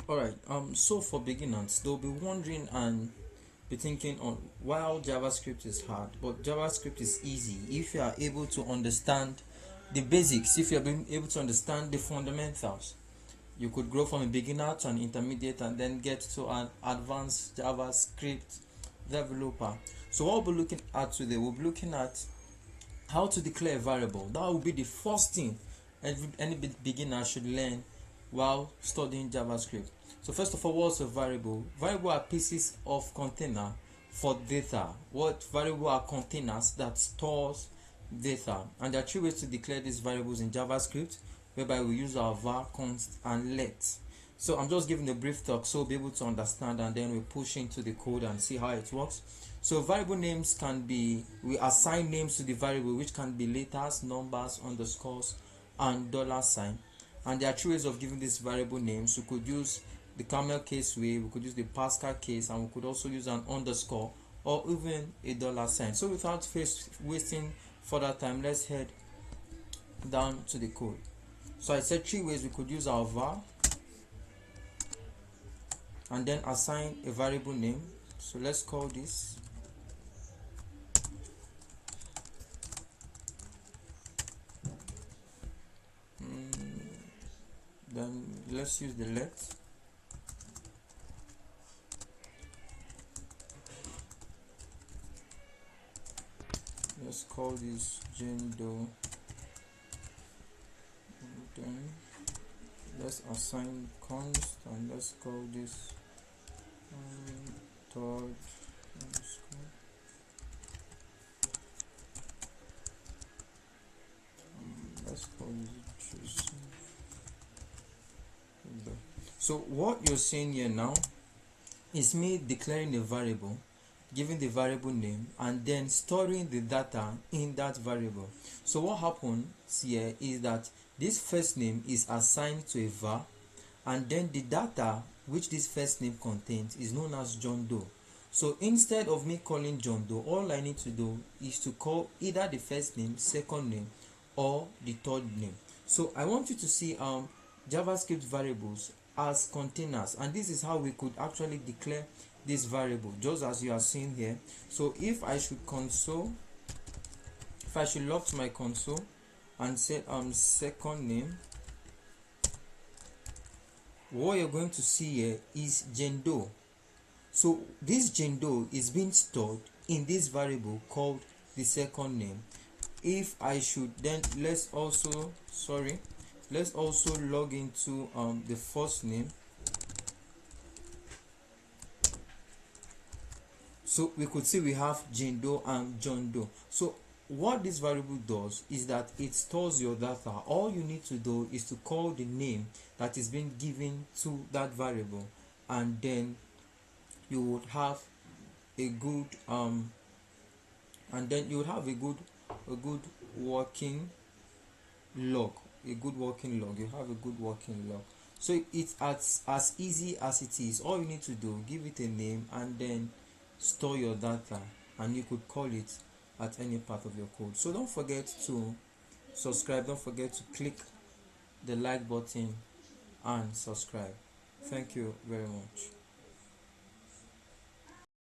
Alright, so for beginners, they'll be wondering and be thinking on while JavaScript is hard, but JavaScript is easy if you are able to understand the basics, if you're being able to understand the fundamentals. You could grow from a beginner to an intermediate and then get to an advanced JavaScript developer. So what we'll be looking at today, we'll be looking at how to declare a variable. That will be the first thing any beginner should learn while studying JavaScript. So first of all, what's a variable? Variable are pieces of container for data. What variable are containers that stores data? And there are three ways to declare these variables in JavaScript, whereby we use our var, const, and let. So I'm just giving a brief talk so we'll be able to understand, and then we'll push into the code and see how it works. So variable names can be, we assign names to the variable, which can be letters, numbers, underscores, and $sign. And there are three ways of giving these variable names. We could use the camel case way, we could use the Pascal case, and we could also use an underscore or even a $sign. So without wasting further time, let's head down to the code. So I said three ways we could use our var and then assign a variable name. So let's call this then let's use the let. Let's call this gender. Then let's assign const and let's call this third underscore. Let's call this Jason. So what you're seeing here now is me declaring a variable, giving the variable name, and then storing the data in that variable. So what happens here is that this first name is assigned to a var, and then the data which this first name contains is known as John Doe. So instead of me calling John Doe, all I need to do is to call either the first name, second name, or the third name. So I want you to see JavaScript variables as containers, and this is how we could actually declare this variable, just as you are seeing here. So if I should log to my console and say second name, what you're going to see here is Jane Doe. So this Jane Doe is being stored in this variable called the second name. If I should then let's also log into the first name. So we could see we have Jane Doe and John Doe. So what this variable does is that it stores your data. All you need to do is to call the name that is being given to that variable, and then you would have a good working log. You have a good working log. So it's as easy as it is. All you need to do, give it a name and then store your data, and you could call it at any part of your code. So don't forget to subscribe, don't forget to click the like button and subscribe. Thank you very much.